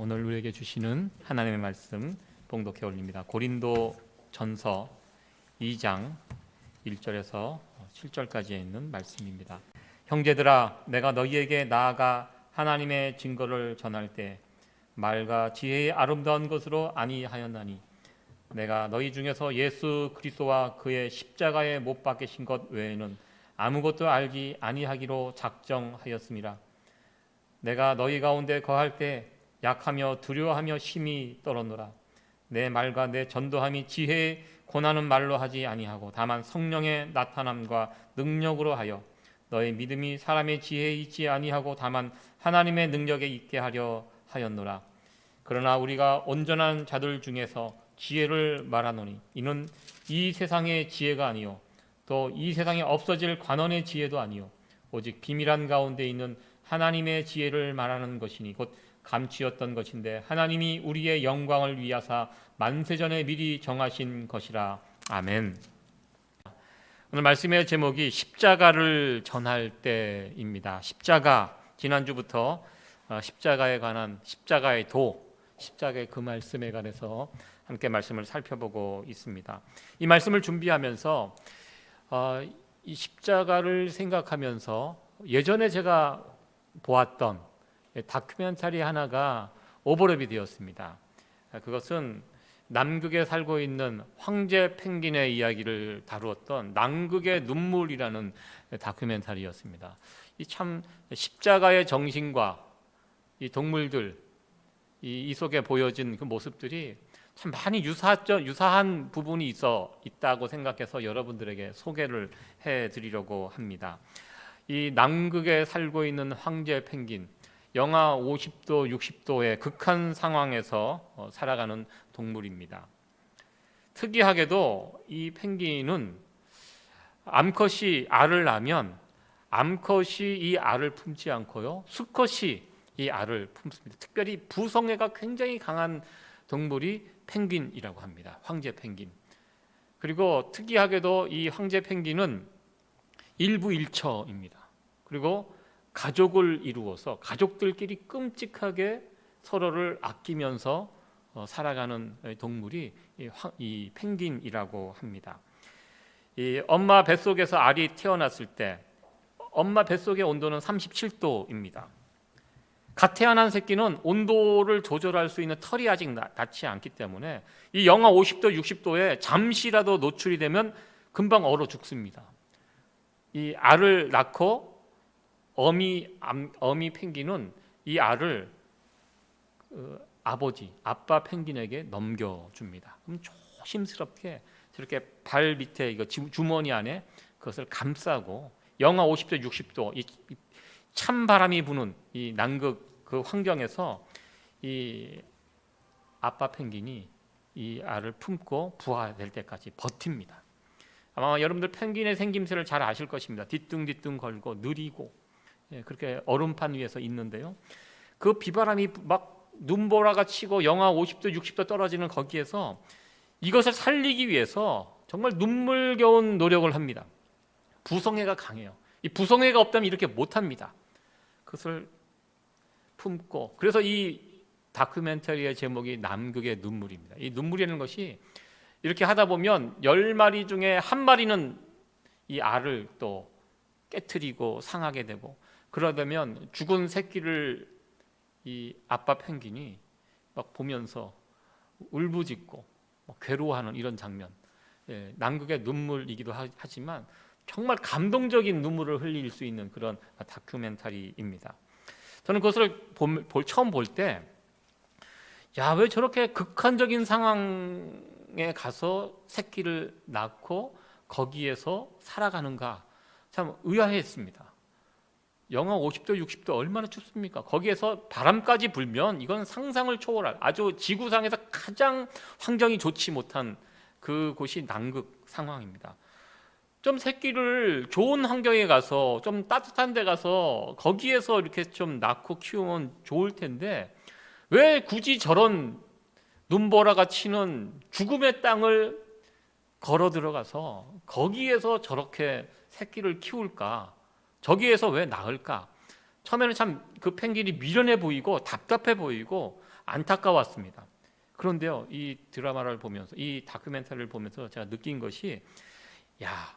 오늘 우리에게 주시는 하나님의 말씀 봉독해 올립니다. 고린도 전서 2장 1절에서 7절까지에 있는 말씀입니다. 형제들아, 내가 너희에게 나아가 하나님의 증거를 전할 때 말과 지혜의 아름다운 것으로 아니하였나니 내가 너희 중에서 예수 그리스도와 그의 십자가에 못 박히신 것 외에는 아무것도 알지 아니하기로 작정하였습니다. 내가 너희 가운데 거할 때 약하며 두려워하며 심히 떨었노라. 내 말과 내 전도함이 지혜에 권하는 말로 하지 아니하고 다만 성령의 나타남과 능력으로 하여 너의 믿음이 사람의 지혜에 있지 아니하고 다만 하나님의 능력에 있게 하려 하였노라. 그러나 우리가 온전한 자들 중에서 지혜를 말하노니 이는 이 세상의 지혜가 아니요 또 이 세상에 없어질 관원의 지혜도 아니요 오직 비밀한 가운데 있는 하나님의 지혜를 말하는 것이니 곧 감추었던 것인데 하나님이 우리의 영광을 위하사 만세전에 미리 정하신 것이라. 아멘. 오늘 말씀의 제목이 십자가를 전할 때입니다. 십자가, 지난주부터 십자가에 관한 십자가의 도, 십자가의 그 말씀에 관해서 함께 말씀을 살펴보고 있습니다. 이 말씀을 준비하면서 이 십자가를 생각하면서 예전에 제가 보았던 다큐멘터리 하나가 오버랩이 되었습니다. 그것은 남극에 살고 있는 황제 펭귄의 이야기를 다루었던 남극의 눈물이라는 다큐멘터리였습니다. 이 참 십자가의 정신과 이 동물들 이 속에 보여진 그 모습들이 참 많이 유사한 부분이 있다고 생각해서 여러분들에게 소개를 해드리려고 합니다. 이 남극에 살고 있는 황제 펭귄, 영하 50도, 60도의 극한 상황에서 살아가는 동물입니다. 특이하게도 이 펭귄은 암컷이 알을 낳으면 암컷이 이 알을 품지 않고요, 수컷이 이 알을 품습니다. 특별히 부성애가 굉장히 강한 동물이 펭귄이라고 합니다. 황제 펭귄. 그리고 특이하게도 이 황제 펭귄은 일부일처입니다. 그리고 가족을 이루어서 가족들끼리 끔찍하게 서로를 아끼면서 살아가는 동물이 이 펭귄이라고 합니다. 이 엄마 뱃속에서 알이 태어났을 때 엄마 뱃속의 온도는 37도입니다. 갓 태어난 새끼는 온도를 조절할 수 있는 털이 아직 닿지 않기 때문에 이 영하 50도, 60도에 잠시라도 노출이 되면 금방 얼어 죽습니다. 이 알을 낳고 어미 펭귄은 이 알을 아빠 펭귄에게 넘겨줍니다. 그럼 조심스럽게 저렇게 발 밑에 이거 주머니 안에 그것을 감싸고 영하 50도, 60도 이 찬바람이 부는 이 남극 그 환경에서 이 아빠 펭귄이 이 알을 품고 부화될 때까지 버팁니다. 아마 여러분들 펭귄의 생김새를 잘 아실 것입니다. 뒤뚱뒤뚱 걸고 느리고 그렇게 얼음판 위에서 있는데요. 그 비바람이 막 눈보라가 치고 영하 50도, 60도 떨어지는 거기에서 이것을 살리기 위해서 정말 눈물겨운 노력을 합니다. 부성애가 강해요. 이 부성애가 없다면 이렇게 못합니다. 그것을 품고, 그래서 이 다큐멘터리의 제목이 남극의 눈물입니다. 이 눈물이라는 것이 이렇게 하다 보면 10마리 중에 한 마리는 이 알을 또 깨트리고 상하게 되고, 그러다면 죽은 새끼를 이 아빠 펭귄이 막 보면서 울부짖고 괴로워하는 이런 장면, 남극의 눈물이기도 하지만 정말 감동적인 눈물을 흘릴 수 있는 그런 다큐멘터리입니다. 저는 그것을 처음 볼 때, 야, 왜 저렇게 극한적인 상황에 가서 새끼를 낳고 거기에서 살아가는가 참 의아했습니다. 영하 50도, 60도 얼마나 춥습니까? 거기에서 바람까지 불면 이건 상상을 초월할 아주 지구상에서 가장 환경이 좋지 못한 그곳이 남극 상황입니다. 좀 새끼를 좋은 환경에 가서 좀 따뜻한 데 가서 거기에서 이렇게 좀 낳고 키우면 좋을 텐데 왜 굳이 저런 눈보라가 치는 죽음의 땅을 걸어 들어가서 거기에서 저렇게 새끼를 키울까? 저기에서 왜 낳을까? 처음에는 참 그 펭귄이 미련해 보이고 답답해 보이고 안타까웠습니다. 그런데요, 이 드라마를 보면서, 이 다큐멘터리를 보면서 제가 느낀 것이, 야,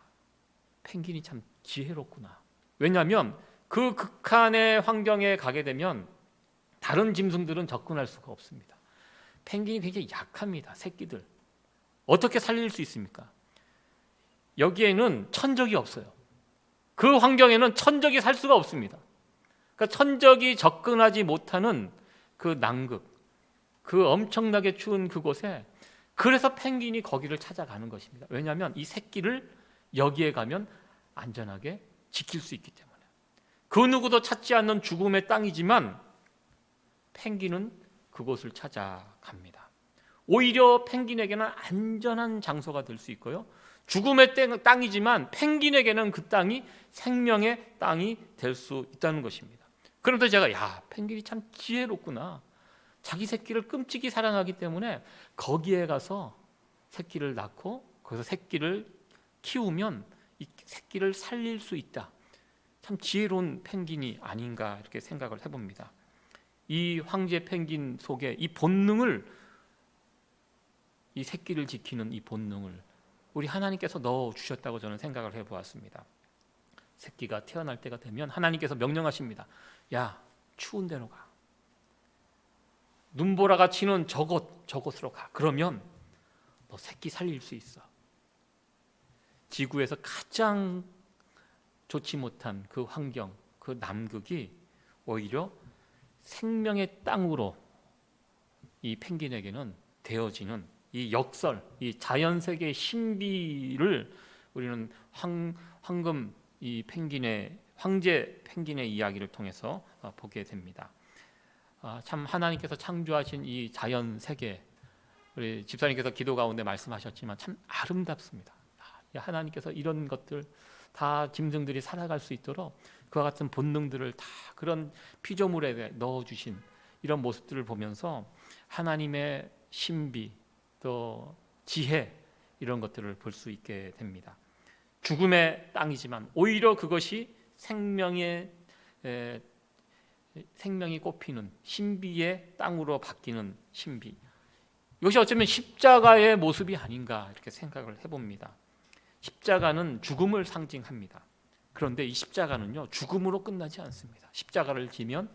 펭귄이 참 지혜롭구나. 왜냐하면 그 극한의 환경에 가게 되면 다른 짐승들은 접근할 수가 없습니다. 펭귄이 굉장히 약합니다. 새끼들 어떻게 살릴 수 있습니까? 여기에는 천적이 없어요. 그 환경에는 천적이 살 수가 없습니다. 그러니까 천적이 접근하지 못하는 그 남극, 그 엄청나게 추운 그곳에, 그래서 펭귄이 거기를 찾아가는 것입니다. 왜냐하면 이 새끼를 여기에 가면 안전하게 지킬 수 있기 때문에. 그 누구도 찾지 않는 죽음의 땅이지만 펭귄은 그곳을 찾아갑니다. 오히려 펭귄에게는 안전한 장소가 될 수 있고요, 죽음의 땅이지만 펭귄에게는 그 땅이 생명의 땅이 될 수 있다는 것입니다. 그런데 제가, 야, 펭귄이 참 지혜롭구나. 자기 새끼를 끔찍이 사랑하기 때문에 거기에 가서 새끼를 낳고 거기서 새끼를 키우면 이 새끼를 살릴 수 있다. 참 지혜로운 펭귄이 아닌가 이렇게 생각을 해봅니다. 이 황제 펭귄 속에 이 본능을, 이 새끼를 지키는 이 본능을 우리 하나님께서 넣어주셨다고 저는 생각을 해보았습니다. 새끼가 태어날 때가 되면 하나님께서 명령하십니다. 야, 추운 데로 가. 눈보라가 치는 저곳으로 가. 그러면 너 새끼 살릴 수 있어. 지구에서 가장 좋지 못한 그 환경, 그 남극이 오히려 생명의 땅으로 이 펭귄에게는 되어지는 이 역설, 이 자연세계의 신비를 우리는 황금 이 펭귄의, 황제 펭귄의 이야기를 통해서 보게 됩니다. 참 하나님께서 창조하신 이 자연세계, 우리 집사님께서 기도 가운데 말씀하셨지만 참 아름답습니다. 하나님께서 이런 것들 다 짐승들이 살아갈 수 있도록 그와 같은 본능들을 다 그런 피조물에 넣어주신 이런 모습들을 보면서 하나님의 신비, 또 지혜, 이런 것들을 볼 수 있게 됩니다. 죽음의 땅이지만 오히려 그것이 생명이 꽃피는 신비의 땅으로 바뀌는 신비, 이것이 어쩌면 십자가의 모습이 아닌가 이렇게 생각을 해봅니다. 십자가는 죽음을 상징합니다. 그런데 이 십자가는요, 죽음으로 끝나지 않습니다. 십자가를 지면,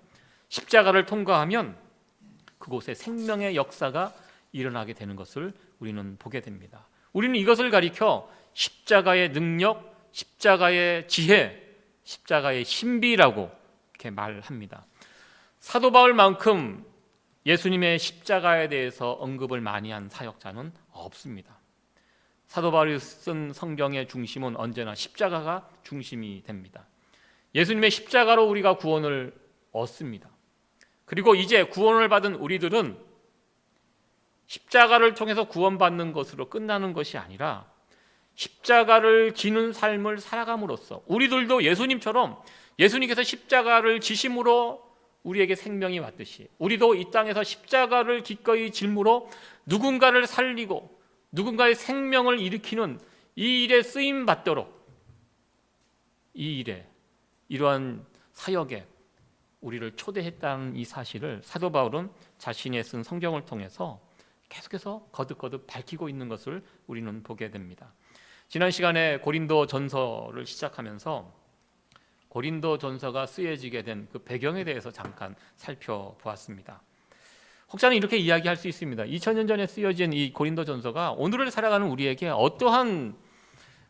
십자가를 통과하면 그곳에 생명의 역사가 일어나게 되는 것을 우리는 보게 됩니다. 우리는 이것을 가리켜 십자가의 능력, 십자가의 지혜, 십자가의 신비라고 이렇게 말합니다. 사도 바울만큼 예수님의 십자가에 대해서 언급을 많이 한 사역자는 없습니다. 사도 바울이 쓴 성경의 중심은 언제나 십자가가 중심이 됩니다. 예수님의 십자가로 우리가 구원을 얻습니다. 그리고 이제 구원을 받은 우리들은 십자가를 통해서 구원받는 것으로 끝나는 것이 아니라 십자가를 지는 삶을 살아감으로써 우리들도 예수님처럼, 예수님께서 십자가를 지심으로 우리에게 생명이 왔듯이 우리도 이 땅에서 십자가를 기꺼이 짐으로 누군가를 살리고 누군가의 생명을 일으키는 이 일에 쓰임 받도록, 이 일에, 이러한 사역에 우리를 초대했다는 이 사실을 사도 바울은 자신이 쓴 성경을 통해서 계속해서 거듭거듭 밝히고 있는 것을 우리는 보게 됩니다. 지난 시간에 고린도 전서를 시작하면서 고린도 전서가 쓰여지게 된 그 배경에 대해서 잠깐 살펴보았습니다. 혹자는 이렇게 이야기할 수 있습니다. 2000년 전에 쓰여진 이 고린도 전서가 오늘을 살아가는 우리에게 어떠한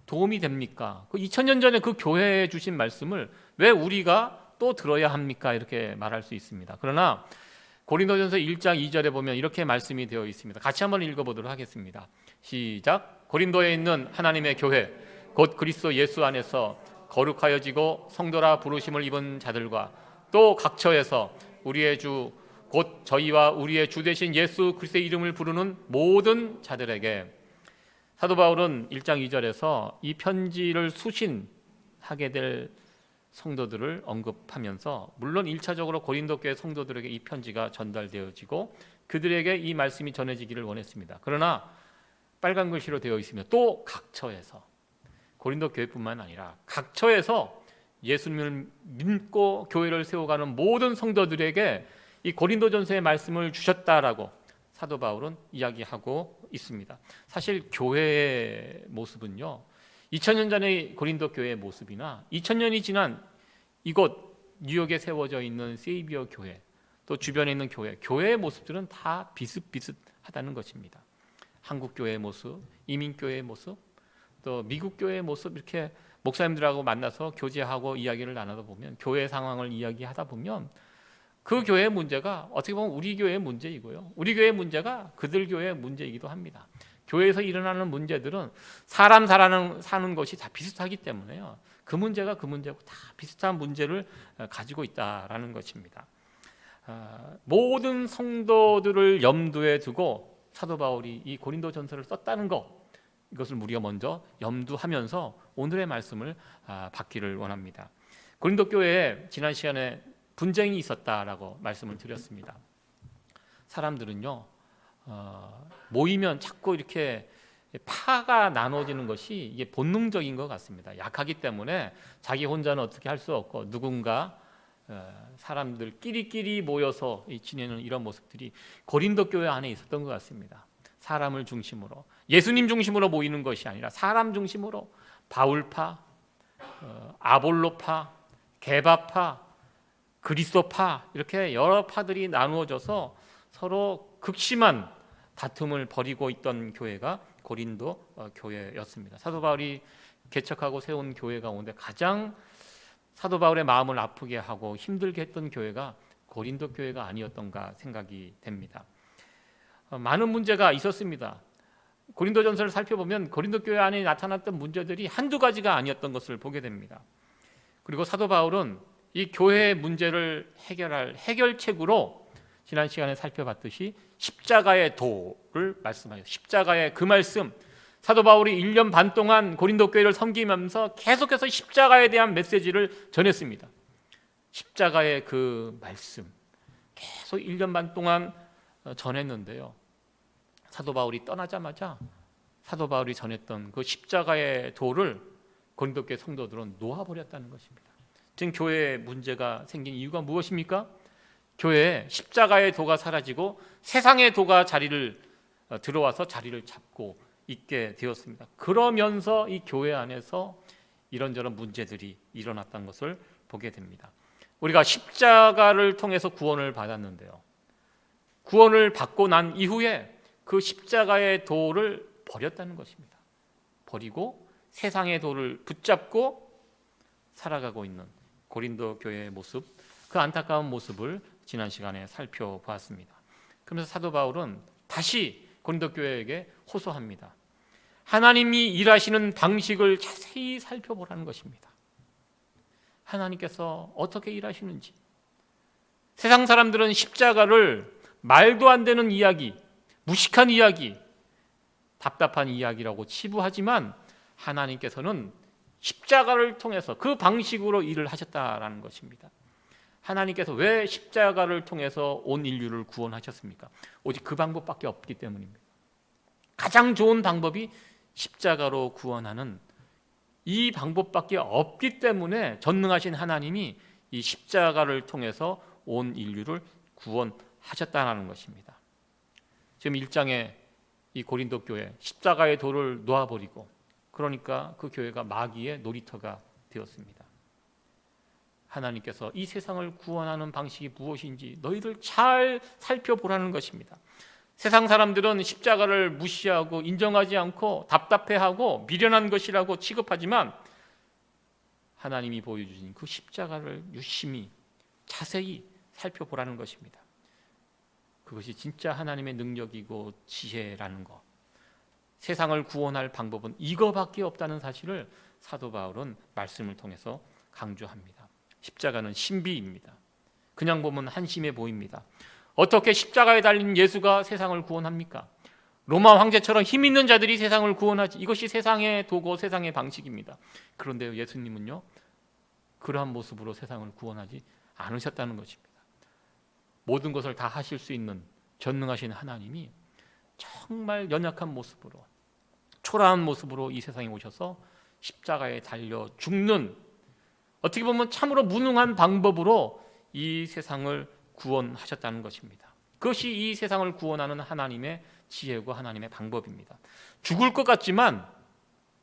도움이 됩니까? 그 2000년 전에 그 교회에 주신 말씀을 왜 우리가 또 들어야 합니까? 이렇게 말할 수 있습니다. 그러나 고린도전서 1장 2절에 보면 이렇게 말씀이 되어 있습니다. 같이 한번 읽어보도록 하겠습니다. 시작. 고린도에 있는 하나님의 교회, 곧 그리스도 예수 안에서 거룩하여지고 성도라 부르심을 입은 자들과 또 각처에서 우리의 주 곧 저희와 우리의 주 되신 예수 그리스도의 이름을 부르는 모든 자들에게, 사도 바울은 1장 2절에서 이 편지를 수신하게 될 성도들을 언급하면서, 물론 1차적으로 고린도 교회 성도들에게 이 편지가 전달되어지고 그들에게 이 말씀이 전해지기를 원했습니다. 그러나 빨간 글씨로 되어 있습니다. 또 각처에서, 고린도 교회뿐만 아니라 각처에서 예수님을 믿고 교회를 세워가는 모든 성도들에게 이 고린도전서의 말씀을 주셨다라고 사도 바울은 이야기하고 있습니다. 사실 교회의 모습은요, 2000년 전의 고린도 교회의 모습이나 2000년이 지난 이곳 뉴욕에 세워져 있는 세이비어 교회, 또 주변에 있는 교회의 모습들은 다 비슷비슷하다는 것입니다. 한국 교회의 모습, 이민 교회의 모습, 또 미국 교회의 모습, 이렇게 목사님들하고 만나서 교제하고 이야기를 나누다 보면, 교회 상황을 이야기하다 보면 그 교회의 문제가 어떻게 보면 우리 교회의 문제이고요, 우리 교회의 문제가 그들 교회의 문제이기도 합니다. 교회에서 일어나는 문제들은 사람 사는 것이 다 비슷하기 때문에요, 그 문제가 그 문제고 다 비슷한 문제를 가지고 있다라는 것입니다. 모든 성도들을 염두에 두고 사도 바울이 이 고린도전서를 썼다는 것, 이것을 우리가 먼저 염두하면서 오늘의 말씀을 받기를 원합니다. 고린도 교회에 지난 시간에 분쟁이 있었다라고 말씀을 드렸습니다. 사람들은요, 모이면 자꾸 이렇게 파가 나눠지는 것이 이게 본능적인 것 같습니다. 약하기 때문에 자기 혼자는 어떻게 할 수 없고 누군가 사람들 끼리끼리 모여서 지내는 이런 모습들이 고린도 교회 안에 있었던 것 같습니다. 사람을 중심으로, 예수님 중심으로 모이는 것이 아니라 사람 중심으로 바울파, 아볼로파, 게바파, 그리스도파, 이렇게 여러 파들이 나누어져서 서로 극심한 다툼을 벌이고 있던 교회가 고린도 교회였습니다. 사도 바울이 개척하고 세운 교회 가운데 가장 사도 바울의 마음을 아프게 하고 힘들게 했던 교회가 고린도 교회가 아니었던가 생각이 됩니다. 많은 문제가 있었습니다. 고린도전서를 살펴보면 고린도 교회 안에 나타났던 문제들이 한두 가지가 아니었던 것을 보게 됩니다. 그리고 사도 바울은 이 교회의 문제를 해결할 해결책으로 지난 시간에 살펴봤듯이 십자가의 도를 말씀하셨어요. 십자가의 그 말씀, 사도 바울이 1년 반 동안 고린도 교회를 섬기면서 계속해서 십자가에 대한 메시지를 전했습니다. 십자가의 그 말씀 계속 1년 반 동안 전했는데요, 사도 바울이 떠나자마자 사도 바울이 전했던 그 십자가의 도를 고린도 교회 성도들은 놓아버렸다는 것입니다. 지금 교회에 문제가 생긴 이유가 무엇입니까? 교회에 십자가의 도가 사라지고 세상의 도가 자리를 들어와서 자리를 잡고 있게 되었습니다. 그러면서 이 교회 안에서 이런저런 문제들이 일어났던 것을 보게 됩니다. 우리가 십자가를 통해서 구원을 받았는데요, 구원을 받고 난 이후에 그 십자가의 도를 버렸다는 것입니다. 버리고 세상의 도를 붙잡고 살아가고 있는 고린도 교회의 모습, 그 안타까운 모습을 지난 시간에 살펴보았습니다. 그러면서 사도 바울은 다시 고린도 교회에게 호소합니다. 하나님이 일하시는 방식을 자세히 살펴보라는 것입니다. 하나님께서 어떻게 일하시는지. 세상 사람들은 십자가를 말도 안 되는 이야기, 무식한 이야기, 답답한 이야기라고 치부하지만 하나님께서는 십자가를 통해서 그 방식으로 일을 하셨다라는 것입니다. 하나님께서 왜 십자가를 통해서 온 인류를 구원하셨습니까? 오직 그 방법밖에 없기 때문입니다. 가장 좋은 방법이 십자가로 구원하는 이 방법밖에 없기 때문에 전능하신 하나님이 이 십자가를 통해서 온 인류를 구원하셨다는 것입니다. 지금 1장에 이 고린도 교회 십자가의 도를 놓아버리고, 그러니까 그 교회가 마귀의 놀이터가 되었습니다. 하나님께서 이 세상을 구원하는 방식이 무엇인지 너희들 잘 살펴보라는 것입니다. 세상 사람들은 십자가를 무시하고 인정하지 않고 답답해하고 미련한 것이라고 취급하지만 하나님이 보여주신 그 십자가를 유심히 자세히 살펴보라는 것입니다. 그것이 진짜 하나님의 능력이고 지혜라는 것, 세상을 구원할 방법은 이거밖에 없다는 사실을 사도 바울은 말씀을 통해서 강조합니다. 십자가는 신비입니다. 그냥 보면 한심해 보입니다. 어떻게 십자가에 달린 예수가 세상을 구원합니까? 로마 황제처럼 힘 있는 자들이 세상을 구원하지, 이것이 세상의 도고 세상의 방식입니다. 그런데 예수님은요, 그러한 모습으로 세상을 구원하지 않으셨다는 것입니다. 모든 것을 다 하실 수 있는 전능하신 하나님이 정말 연약한 모습으로, 초라한 모습으로 이 세상에 오셔서 십자가에 달려 죽는, 어떻게 보면 참으로 무능한 방법으로 이 세상을 구원하셨다는 것입니다. 그것이 이 세상을 구원하는 하나님의 지혜고 하나님의 방법입니다. 죽을 것 같지만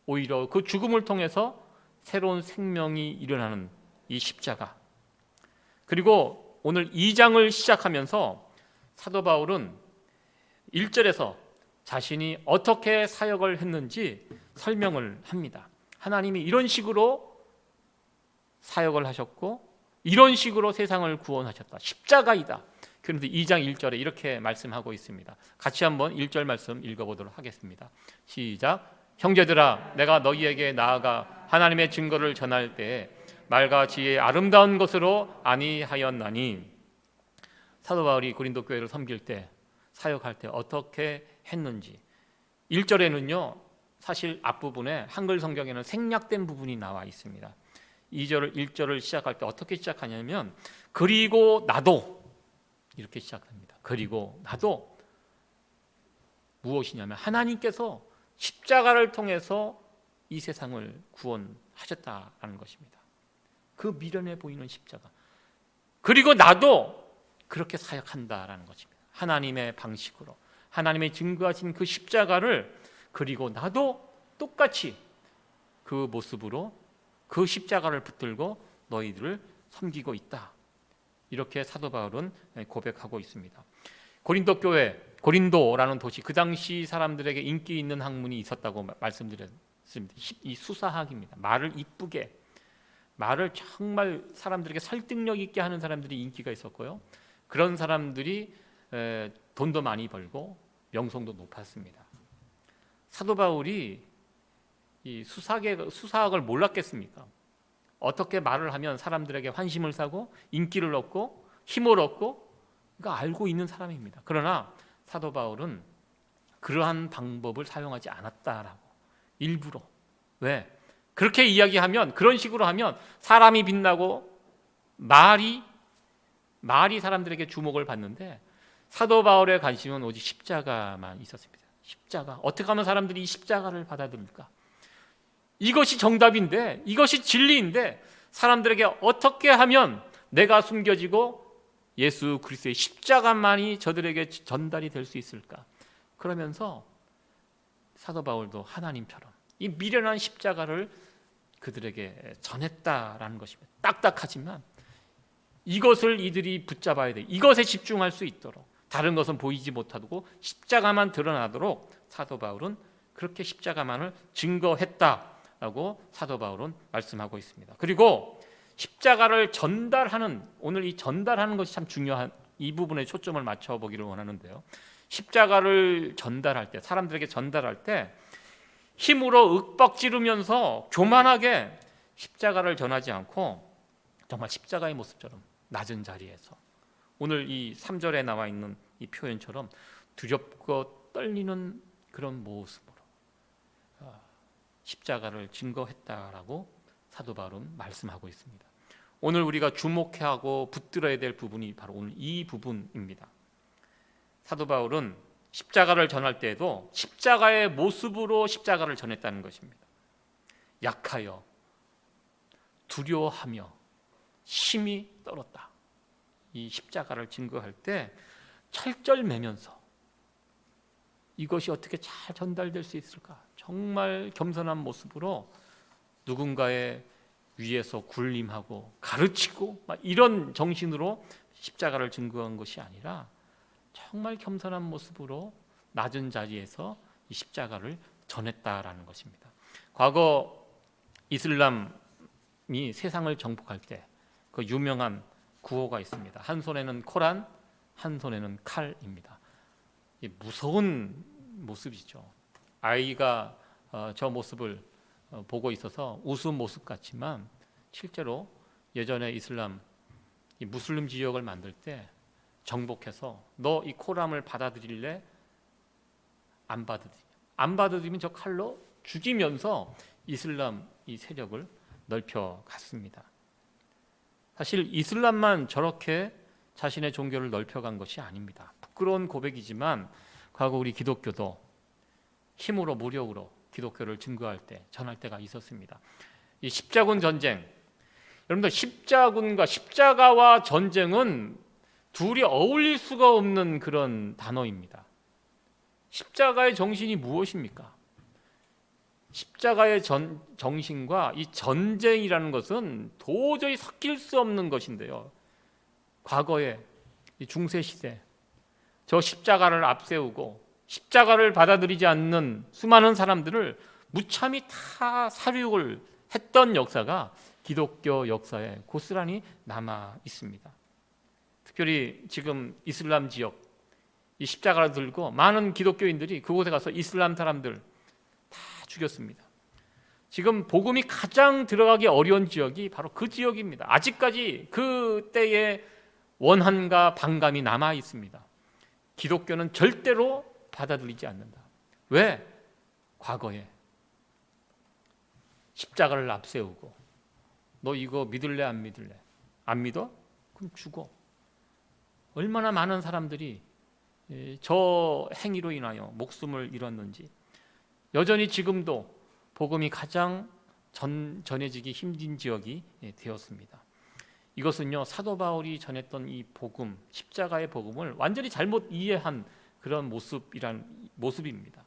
오히려 그 죽음을 통해서 새로운 생명이 일어나는 이 십자가. 그리고 오늘 2장을 시작하면서 사도 바울은 1절에서 자신이 어떻게 사역을 했는지 설명을 합니다. 하나님이 이런 식으로 사역을 하셨고 이런 식으로 세상을 구원하셨다. 십자가이다. 그런데 2장 1절에 이렇게 말씀하고 있습니다. 같이 한번 1절 말씀 읽어보도록 하겠습니다. 시작. 형제들아, 내가 너희에게 나아가 하나님의 증거를 전할 때에 말과 지혜의 아름다운 것으로 아니하였나니. 사도 바울이 고린도 교회를 섬길 때, 사역할 때 어떻게 했는지 1절에는요 사실 앞부분에 한글 성경에는 생략된 부분이 나와 있습니다. 1절을 시작할 때 어떻게 시작하냐면 그리고 나도 이렇게 시작합니다. 그리고 나도 무엇이냐면 하나님께서 십자가를 통해서 이 세상을 구원하셨다라는 것입니다. 그 미련해 보이는 십자가. 그리고 나도 그렇게 사역한다라는 것입니다. 하나님의 방식으로 하나님의 증거하신 그 십자가를 그리고 나도 똑같이 그 모습으로 그 십자가를 붙들고 너희들을 섬기고 있다. 이렇게 사도 바울은 고백하고 있습니다. 고린도 교회, 고린도라는 도시, 그 당시 사람들에게 인기 있는 학문이 있었다고 말씀드렸습니다. 이 수사학입니다. 말을 이쁘게, 말을 정말 사람들에게 설득력 있게 하는 사람들이 인기가 있었고요. 그런 사람들이 돈도 많이 벌고 명성도 높았습니다. 사도 바울이 이 수사학을 몰랐겠습니까? 어떻게 말을 하면 사람들에게 환심을 사고 인기를 얻고 힘을 얻고 이거 알고 있는 사람입니다. 그러나 사도 바울은 그러한 방법을 사용하지 않았다라고. 일부러. 왜? 그렇게 이야기하면, 그런 식으로 하면 사람이 빛나고 말이 사람들에게 주목을 받는데 사도 바울의 관심은 오직 십자가만 있었습니다. 십자가. 어떻게 하면 사람들이 이 십자가를 받아들일까? 이것이 정답인데, 이것이 진리인데 사람들에게 어떻게 하면 내가 숨겨지고 예수 그리스도의 십자가만이 저들에게 전달이 될 수 있을까? 그러면서 사도 바울도 하나님처럼 이 미련한 십자가를 그들에게 전했다라는 것입니다. 딱딱하지만 이것을 이들이 붙잡아야 돼. 이것에 집중할 수 있도록, 다른 것은 보이지 못하고 십자가만 드러나도록 사도 바울은 그렇게 십자가만을 증거했다라고 사도 바울은 말씀하고 있습니다. 그리고 십자가를 전달하는, 오늘 이 전달하는 것이 참 중요한, 이 부분에 초점을 맞춰보기를 원하는데요. 십자가를 전달할 때, 사람들에게 전달할 때 힘으로 윽박지르면서 교만하게 십자가를 전하지 않고 정말 십자가의 모습처럼 낮은 자리에서, 오늘 이 3절에 나와 있는 이 표현처럼 두렵고 떨리는 그런 모습으로 십자가를 증거했다라고 사도 바울은 말씀하고 있습니다. 오늘 우리가 주목해야 하고 붙들어야 될 부분이 바로 오늘 이 부분입니다. 사도 바울은 십자가를 전할 때에도 십자가의 모습으로 십자가를 전했다는 것입니다. 약하여 두려워하며 힘이 떨었다. 이 십자가를 증거할 때 철절매면서 이것이 어떻게 잘 전달될 수 있을까? 정말 겸손한 모습으로 누군가의 위에서 군림하고 가르치고 이런 정신으로 십자가를 증거한 것이 아니라 정말 겸손한 모습으로 낮은 자리에서 이 십자가를 전했다라는 것입니다. 과거 이슬람이 세상을 정복할 때 그 유명한 구호가 있습니다. 한 손에는 코란, 한 손에는 칼입니다. 무서운 모습이죠. 아이가 저 모습을 보고 있어서 웃음 모습 같지만 실제로 예전에 이슬람 이 무슬림 지역을 만들 때 정복해서 너 이 코란을 받아들일래? 안 받아들이면 저 칼로 죽이면서 이슬람 이 세력을 넓혀 갔습니다. 사실 이슬람만 저렇게 자신의 종교를 넓혀간 것이 아닙니다. 부끄러운 고백이지만 과거 우리 기독교도 힘으로 무력으로 기독교를 증거할 때, 전할 때가 있었습니다. 이 십자군 전쟁, 여러분들 십자군과 십자가와 전쟁은 둘이 어울릴 수가 없는 그런 단어입니다. 십자가의 정신이 무엇입니까? 십자가의 정신과 이 전쟁이라는 것은 도저히 섞일 수 없는 것인데요. 과거에 이 중세시대 저 십자가를 앞세우고 십자가를 받아들이지 않는 수많은 사람들을 무참히 다 살육을 했던 역사가 기독교 역사에 고스란히 남아 있습니다. 특별히 지금 이슬람 지역 이 십자가를 들고 많은 기독교인들이 그곳에 가서 이슬람 사람들 다 죽였습니다. 지금 복음이 가장 들어가기 어려운 지역이 바로 그 지역입니다. 아직까지 그 때의 원한과 반감이 남아 있습니다. 기독교는 절대로 받아들이지 않는다. 왜? 과거에 십자가를 앞세우고 너 이거 믿을래 안 믿을래? 안 믿어? 그럼 죽어. 얼마나 많은 사람들이 저 행위로 인하여 목숨을 잃었는지. 여전히 지금도 복음이 가장 전해지기 힘든 지역이 되었습니다. 이것은요, 사도 바울이 전했던 이 복음, 십자가의 복음을 완전히 잘못 이해한 그런 모습입니다.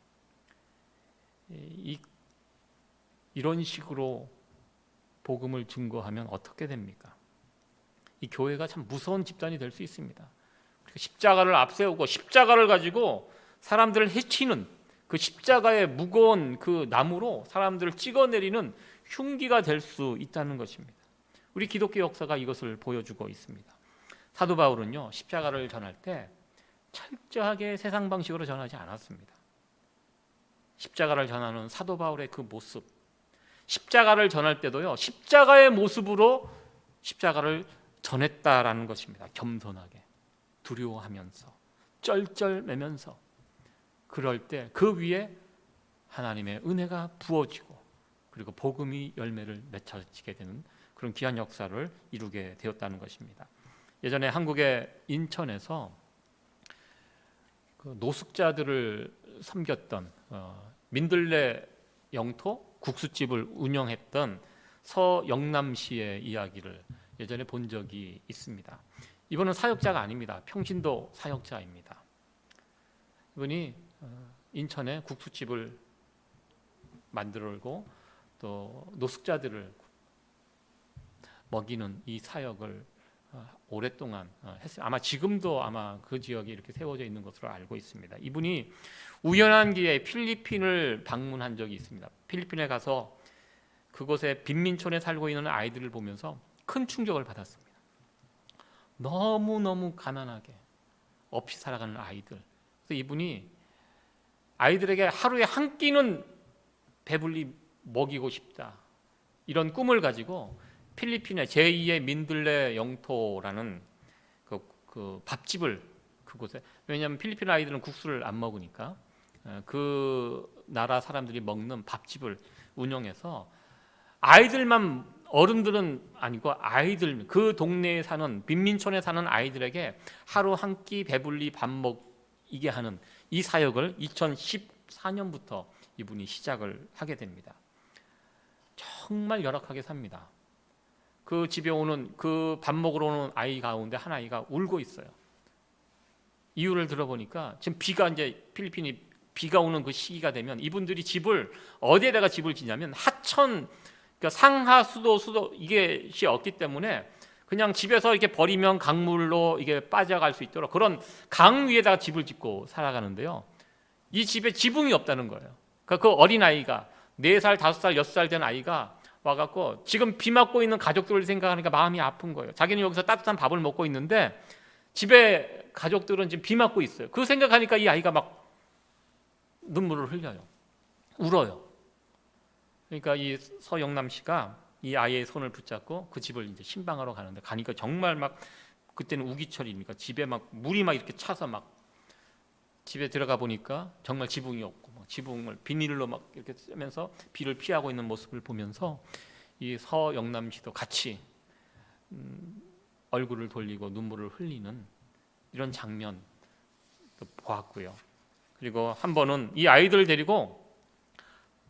이런 식으로 복음을 증거하면 어떻게 됩니까? 이 교회가 참 무서운 집단이 될 수 있습니다. 십자가를 앞세우고 십자가를 가지고 사람들을 해치는 그 십자가의 무거운 그 나무로 사람들을 찍어내리는 흉기가 될 수 있다는 것입니다. 우리 기독교 역사가 이것을 보여주고 있습니다. 사도 바울은요, 십자가를 전할 때 철저하게 세상 방식으로 전하지 않았습니다. 십자가를 전하는 사도 바울의 그 모습, 십자가를 전할 때도요, 십자가의 모습으로 십자가를 전했다라는 것입니다. 겸손하게, 두려워하면서, 쩔쩔매면서. 그럴 때 그 위에 하나님의 은혜가 부어지고 그리고 복음이 열매를 맺혀지게 되는 그런 귀한 역사를 이루게 되었다는 것입니다. 예전에 한국의 인천에서 그 노숙자들을 섬겼던 민들레 영토 국수집을 운영했던 서영남 씨의 이야기를 예전에 본 적이 있습니다. 이분은 사역자가 아닙니다. 평신도 사역자입니다. 이분이 인천에 국수집을 만들고 또 노숙자들을 먹이는 이 사역을 오랫동안 했어요. 아마 지금도 아마 그 지역에 이렇게 세워져 있는 것으로 알고 있습니다. 이분이 우연한 기회에 필리핀을 방문한 적이 있습니다. 필리핀에 가서 그곳에 빈민촌에 살고 있는 아이들을 보면서 큰 충격을 받았습니다. 너무너무 가난하게 없이 살아가는 아이들. 그래서 이분이 아이들에게 하루에 한 끼는 배불리 먹이고 싶다, 이런 꿈을 가지고 필리핀의 제2의 민들레 영토라는 그 밥집을 그곳에, 왜냐하면 필리핀 아이들은 국수를 안 먹으니까 그 나라 사람들이 먹는 밥집을 운영해서 아이들만, 어른들은 아니고 아이들, 그 동네에 사는 빈민촌에 사는 아이들에게 하루 한 끼 배불리 밥 먹이게 하는 이 사역을 2014년부터 이분이 시작을 하게 됩니다. 정말 열악하게 삽니다. 그 집에 오는, 그 밥 먹으러 오는 아이 가운데 한 아이가 울고 있어요. 이유를 들어보니까 지금 이제 필리핀이 비가 오는 그 시기가 되면 이분들이 집을 어디에다가 집을 지냐면 하천, 그러니까 상하 수도 이게 없기 때문에 그냥 집에서 이렇게 버리면 강물로 이게 빠져갈 수 있도록 그런 강 위에다가 집을 짓고 살아가는데요. 이 집에 지붕이 없다는 거예요. 그러니까 그 어린 아이가 4살, 5살, 6살 된 아이가 와갖고 지금 비 맞고 있는 가족들을 생각하니까 마음이 아픈 거예요. 자기는 여기서 따뜻한 밥을 먹고 있는데 집에 가족들은 지금 비 맞고 있어요. 그 생각하니까 이 아이가 막 눈물을 흘려요. 울어요. 그러니까 이 서영남 씨가 이 아이의 손을 붙잡고 그 집을 이제 신방하러 가니까 정말 막, 그때는 우기철이니까 집에 막 물이 막 이렇게 차서 막, 집에 들어가 보니까 정말 지붕이 없고 막 지붕을 비닐로 막 이렇게 쓰면서 비를 피하고 있는 모습을 보면서 이 서영남 씨도 같이 얼굴을 돌리고 눈물을 흘리는 이런 장면 보았고요. 그리고 한 번은 이 아이들을 데리고,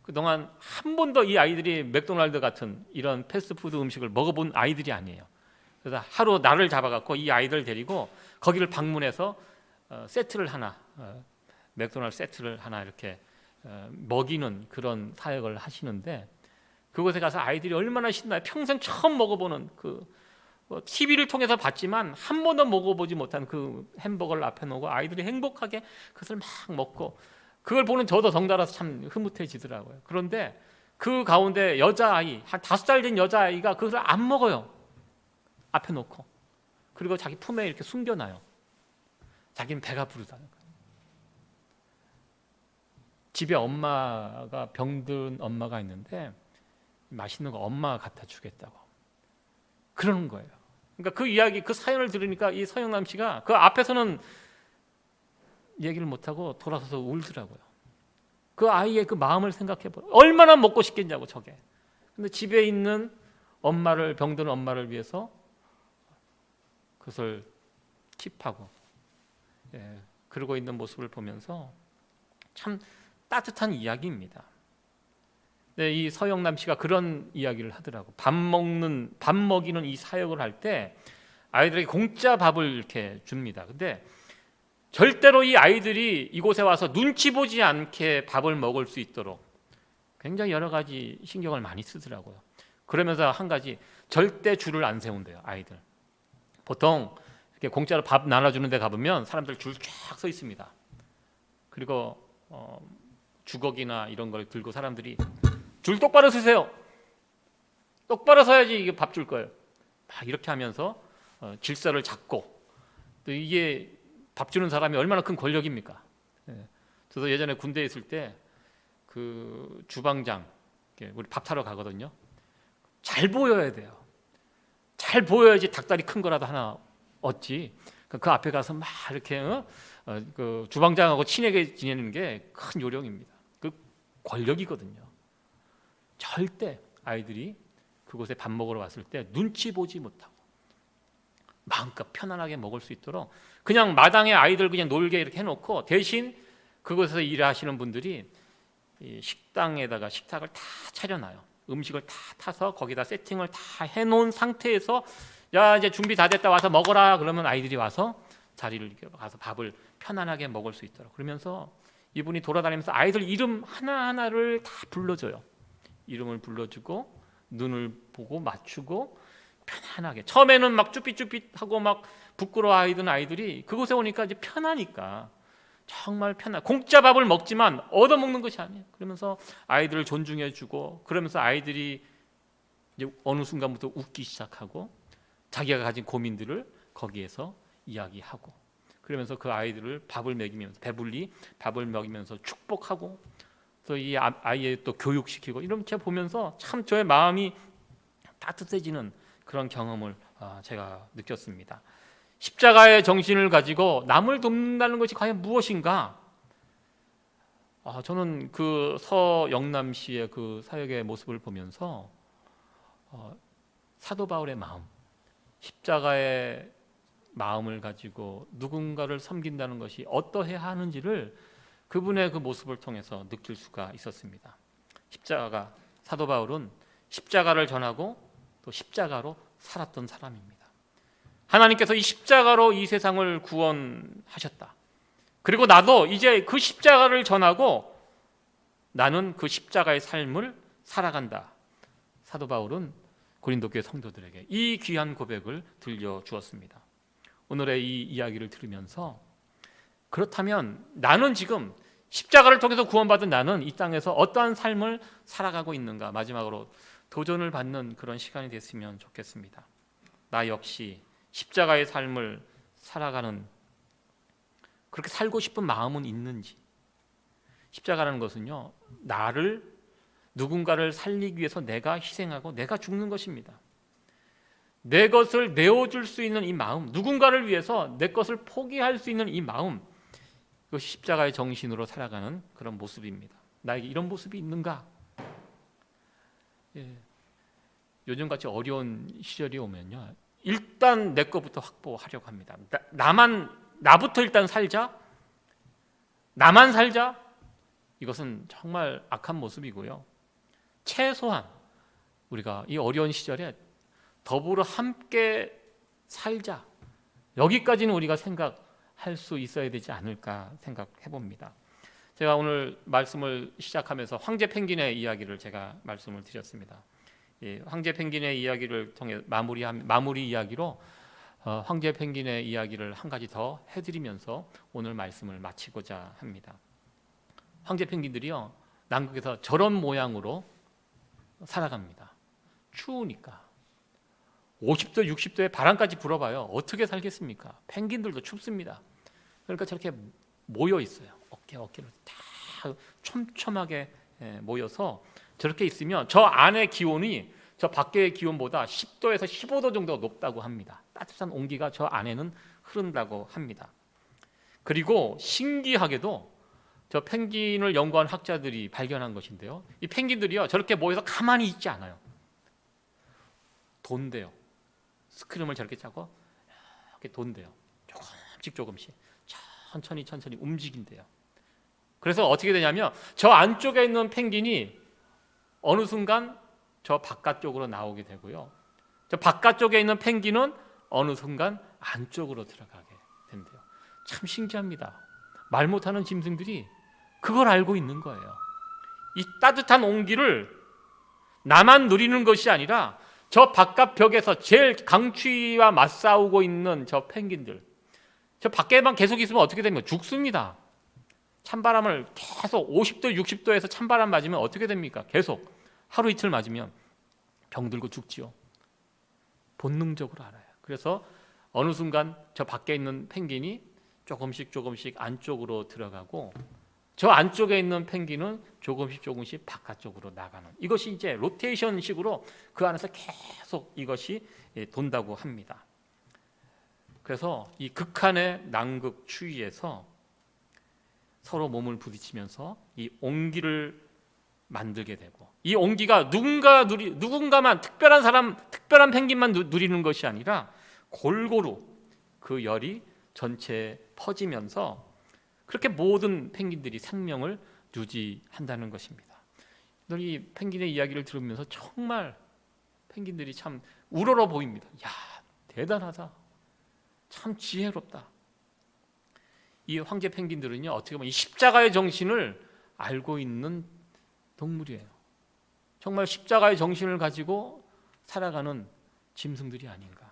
그동안 한 번도 이 아이들이 맥도날드 같은 이런 패스트푸드 음식을 먹어본 아이들이 아니에요. 그래서 하루 날을 잡아갖고 이 아이들 데리고 거기를 방문해서 세트를 하나, 맥도날드 세트를 하나 이렇게 먹이는 그런 사역을 하시는데, 그곳에 가서 아이들이 얼마나 신나요. 평생 처음 먹어보는 TV를 통해서 봤지만 한 번도 먹어보지 못한 그 햄버거를 앞에 놓고 아이들이 행복하게 그것을 막 먹고, 그걸 보는 저도 덩달아서 참 흐뭇해지더라고요. 그런데 그 가운데 여자아이, 한 5살 된 여자아이가 그것을 안 먹어요. 앞에 놓고. 그리고 자기 품에 이렇게 숨겨놔요. 자기는 배가 부르다는 거예요. 집에 엄마가, 병든 엄마가 있는데 맛있는 거 엄마가 갖다 주겠다고 그러는 거예요. 그러니까 그 이야기, 그 사연을 들으니까 이 서영남 씨가 그 앞에서는 얘기를 못하고 돌아서서 울더라고요. 그 아이의 그 마음을 생각해보라. 얼마나 먹고 싶겠냐고 저게. 근데 집에 있는 엄마를, 병든 엄마를 위해서 그것을 킵하고 그러고 있는 모습을 보면서 참 따뜻한 이야기입니다. 네, 이 서영남 씨가 그런 이야기를 하더라고. 밥 먹이는 이 사역을 할 때 아이들에게 공짜 밥을 이렇게 줍니다. 근데 절대로 이 아이들이 이곳에 와서 눈치 보지 않게 밥을 먹을 수 있도록 굉장히 여러 가지 신경을 많이 쓰더라고요. 그러면서 한 가지, 절대 줄을 안 세운대요. 아이들 보통 이렇게 공짜로 밥 나눠주는 데 가보면 사람들 줄 쫙 서 있습니다. 그리고 주걱이나 이런 걸 들고 사람들이 줄 똑바로 서세요. 똑바로 서야지 이게 밥 줄 거예요. 막 이렇게 하면서 질서를 잡고, 또 이게 밥 주는 사람이 얼마나 큰 권력입니까? 저도 예전에 군대에 있을 때 그 주방장, 우리 밥 타러 가거든요. 잘 보여야 돼요. 잘 보여야지 닭다리 큰 거라도 하나 얻지. 그 앞에 가서 막 이렇게 그 주방장하고 친하게 지내는 게 큰 요령입니다. 그 권력이거든요. 절대 아이들이 그곳에 밥 먹으러 왔을 때 눈치 보지 못하고 마음껏 편안하게 먹을 수 있도록 그냥 마당에 아이들 그냥 놀게 이렇게 해놓고, 대신 그곳에서 일하시는 분들이 식당에다가 식탁을 다 차려놔요. 음식을 다 타서 거기다 세팅을 다 해놓은 상태에서 야 이제 준비 다 됐다 와서 먹어라 그러면 아이들이 와서 자리를 이렇게 가서 밥을 편안하게 먹을 수 있도록, 그러면서 이분이 돌아다니면서 아이들 이름 하나하나를 다 불러줘요. 이름을 불러주고 눈을 보고 맞추고 편안하게. 처음에는 막 쭈삣쭈삣하고 막 부끄러워하던 아이들이 그곳에 오니까 이제 편하니까 정말 공짜 밥을 먹지만 얻어먹는 것이 아니에요. 그러면서 아이들을 존중해주고, 그러면서 아이들이 이제 어느 순간부터 웃기 시작하고 자기가 가진 고민들을 거기에서 이야기하고, 그러면서 그 아이들을 밥을 먹이면서 배불리 밥을 먹이면서 축복하고, 또 이 아이의 또 교육시키고, 이렇게 보면서 참 저의 마음이 따뜻해지는 그런 경험을 제가 느꼈습니다. 십자가의 정신을 가지고 남을 돕는다는 것이 과연 무엇인가? 저는 그 서영남 씨의 그 사역의 모습을 보면서 사도 바울의 마음, 십자가의 마음을 가지고 누군가를 섬긴다는 것이 어떠해야 하는지를 그분의 그 모습을 통해서 느낄 수가 있었습니다. 사도 바울은 십자가를 전하고 또 십자가로 살았던 사람입니다. 하나님께서 이 십자가로 이 세상을 구원하셨다. 그리고 나도 이제 그 십자가를 전하고 나는 그 십자가의 삶을 살아간다. 사도 바울은 고린도 교회 성도들에게 이 귀한 고백을 들려주었습니다. 오늘의 이 이야기를 들으면서, 그렇다면 나는 지금 십자가를 통해서 구원받은 나는 이 땅에서 어떠한 삶을 살아가고 있는가, 마지막으로 도전을 받는 그런 시간이 됐으면 좋겠습니다. 나 역시 십자가의 삶을 살아가는, 그렇게 살고 싶은 마음은 있는지. 십자가라는 것은요, 누군가를 살리기 위해서 내가 희생하고 내가 죽는 것입니다. 내 것을 내어줄 수 있는 이 마음, 누군가를 위해서 내 것을 포기할 수 있는 이 마음, 그것이 십자가의 정신으로 살아가는 그런 모습입니다. 나에게 이런 모습이 있는가? 요즘같이 어려운 시절이 오면요, 일단 내 것부터 확보하려고 합니다. 나부터 일단 살자, 나만 살자. 이것은 정말 악한 모습이고요. 최소한 우리가 이 어려운 시절에 더불어 함께 살자, 여기까지는 우리가 생각할 수 있어야 되지 않을까 생각해 봅니다. 제가 오늘 말씀을 시작하면서 황제 펭귄의 이야기를 제가 말씀을 드렸습니다. 황제 펭귄의 이야기를 통해 마무리 이야기로 황제 펭귄의 이야기를 한 가지 더 해드리면서 오늘 말씀을 마치고자 합니다. 황제 펭귄들이요, 남극에서 저런 모양으로 살아갑니다. 추우니까 50도 60도에 바람까지 불어봐요. 어떻게 살겠습니까? 펭귄들도 춥습니다. 그러니까 저렇게 모여 있어요. 어깨로 다 촘촘하게 모여서 저렇게 있으면 저 안의 기온이 저 밖의 기온보다 10도에서 15도 정도 높다고 합니다. 따뜻한 온기가 저 안에는 흐른다고 합니다. 그리고 신기하게도 저 펭귄을 연구한 학자들이 발견한 것인데요, 이 펭귄들이요, 저렇게 모여서 가만히 있지 않아요. 돈대요. 스크림을 저렇게 짜고 이렇게 돈대요. 조금씩 천천히 움직인대요. 그래서 어떻게 되냐면 저 안쪽에 있는 펭귄이 어느 순간 저 바깥쪽으로 나오게 되고요, 저 바깥쪽에 있는 펭귄은 어느 순간 안쪽으로 들어가게 된대요. 참 신기합니다. 말 못하는 짐승들이 그걸 알고 있는 거예요. 이 따뜻한 온기를 나만 누리는 것이 아니라 저 바깥 벽에서 제일 강추위와 맞싸우고 있는 저 펭귄들, 저 밖에만 계속 있으면 어떻게 됩니까? 죽습니다. 찬바람을 계속 50도 60도에서 찬바람 맞으면 어떻게 됩니까? 계속 하루 이틀 맞으면 병들고 죽지요. 본능적으로 알아요. 그래서 어느 순간 저 밖에 있는 펭귄이 조금씩 안쪽으로 들어가고 저 안쪽에 있는 펭귄은 조금씩 바깥쪽으로 나가는, 이것이 이제 로테이션식으로 그 안에서 계속 이것이 돈다고 합니다. 그래서 이 극한의 남극 추위에서 서로 몸을 부딪히면서 이 온기를 만들게 되고, 이 온기가 누군가만 특별한 펭귄만 누리는 것이 아니라 골고루 그 열이 전체에 퍼지면서 그렇게 모든 펭귄들이 생명을 유지한다는 것입니다. 이 펭귄의 이야기를 들으면서 정말 펭귄들이 참 우러러 보입니다. 야, 대단하다. 참 지혜롭다. 이 황제 펭귄들은요, 어떻게 보면 이 십자가의 정신을 알고 있는 동물이에요. 정말 십자가의 정신을 가지고 살아가는 짐승들이 아닌가.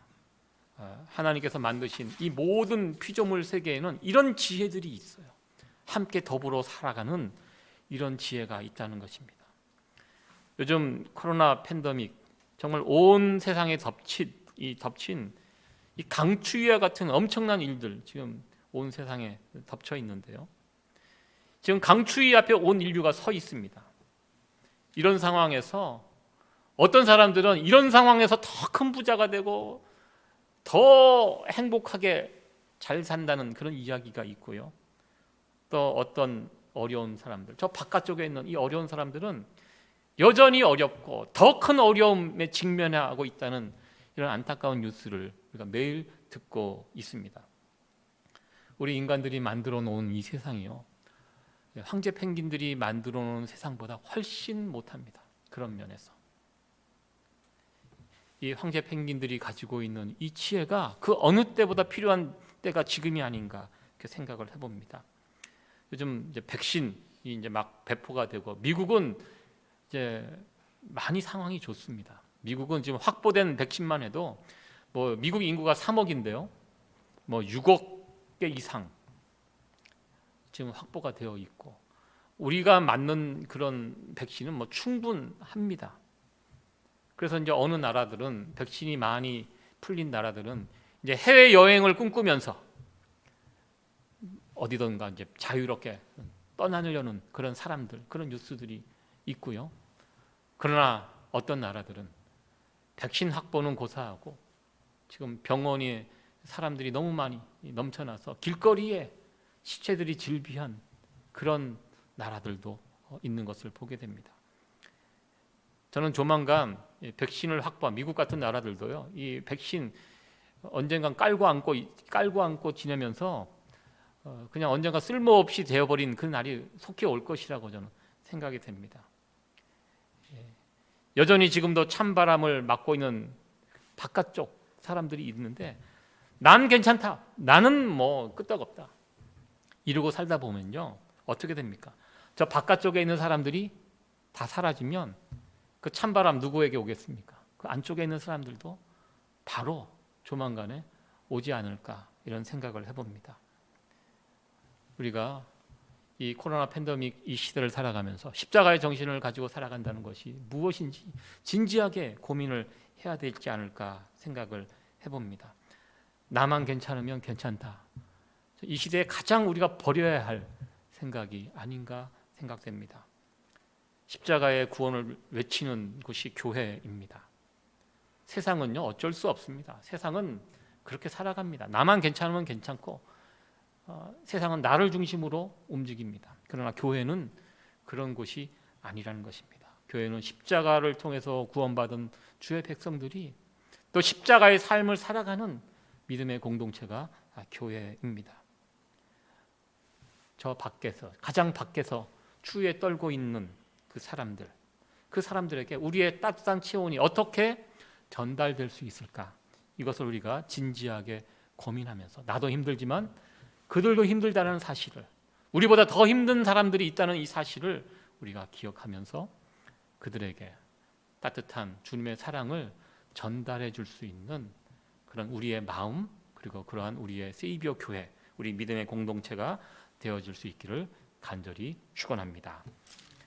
하나님께서 만드신 이 모든 피조물 세계에는 이런 지혜들이 있어요. 함께 더불어 살아가는 이런 지혜가 있다는 것입니다. 요즘 코로나 팬데믹, 정말 온 세상에 덮친 이 강추위와 같은 엄청난 일들 지금 온 세상에 덮쳐 있는데요, 지금 강추위 앞에 온 인류가 서 있습니다. 이런 상황에서 어떤 사람들은 이런 상황에서 더 큰 부자가 되고 더 행복하게 잘 산다는 그런 이야기가 있고요, 또 어떤 어려운 사람들, 저 바깥쪽에 있는 이 어려운 사람들은 여전히 어렵고 더 큰 어려움에 직면하고 있다는 이런 안타까운 뉴스를 우리가 매일 듣고 있습니다. 우리 인간들이 만들어 놓은 이 세상이요, 황제 펭귄들이 만들어 놓은 세상보다 훨씬 못합니다. 그런 면에서 이 황제 펭귄들이 가지고 있는 이 지혜가 그 어느 때보다 필요한 때가 지금이 아닌가 이렇게 생각을 해봅니다. 요즘 이제 백신이 이제 막 배포가 되고 미국은 이제 많이 상황이 좋습니다. 미국은 지금 확보된 백신만 해도 뭐 미국 인구가 3억인데요, 뭐 6억 개 이상 지금 확보가 되어 있고, 우리가 맞는 그런 백신은 뭐 충분합니다. 그래서 이제 어느 나라들은 백신이 많이 풀린 나라들은 이제 해외 여행을 꿈꾸면서 어디든가 이제 자유롭게 떠나려는 그런 사람들, 그런 뉴스들이 있고요. 그러나 어떤 나라들은 백신 확보는 고사하고 지금 병원에 사람들이 너무 많이 넘쳐나서 길거리에 시체들이 질비한 그런 나라들도 있는 것을 보게 됩니다. 저는 조만간 백신을 확보한 미국 같은 나라들도요, 이 백신 언젠간 깔고 안고 지내면서 그냥 언젠가 쓸모없이 되어버린 그 날이 속히 올 것이라고 저는 생각이 됩니다. 여전히 지금도 찬바람을 맞고 있는 바깥쪽 사람들이 있는데 난 괜찮다. 나는 뭐 끄떡없다. 이러고 살다 보면요. 어떻게 됩니까? 저 바깥쪽에 있는 사람들이 다 사라지면 그 찬바람 누구에게 오겠습니까? 그 안쪽에 있는 사람들도 바로 조만간에 오지 않을까 이런 생각을 해봅니다. 우리가 이 코로나 팬데믹 이 시대를 살아가면서 십자가의 정신을 가지고 살아간다는 것이 무엇인지 진지하게 고민을 해야 되지 않을까 생각을 해봅니다. 나만 괜찮으면 괜찮다. 이 시대에 가장 우리가 버려야 할 생각이 아닌가 생각됩니다. 십자가의 구원을 외치는 곳이 교회입니다. 세상은요 어쩔 수 없습니다. 세상은 그렇게 살아갑니다. 나만 괜찮으면 괜찮고 세상은 나를 중심으로 움직입니다. 그러나 교회는 그런 곳이 아니라는 것입니다. 교회는 십자가를 통해서 구원받은 주의 백성들이 또 십자가의 삶을 살아가는 믿음의 공동체가 교회입니다. 저 밖에서 가장 밖에서 추위에 떨고 있는 그 사람들에게 우리의 따뜻한 체온이 어떻게 전달될 수 있을까? 이것을 우리가 진지하게 고민하면서 나도 힘들지만 그들도 힘들다는 사실을, 우리보다 더 힘든 사람들이 있다는 이 사실을 우리가 기억하면서 그들에게 따뜻한 주님의 사랑을 전달해 줄 수 있는 그런 우리의 마음, 그리고 그러한 우리의 세이비어 교회, 우리 믿음의 공동체가 되어질 수 있기를 간절히 축원합니다.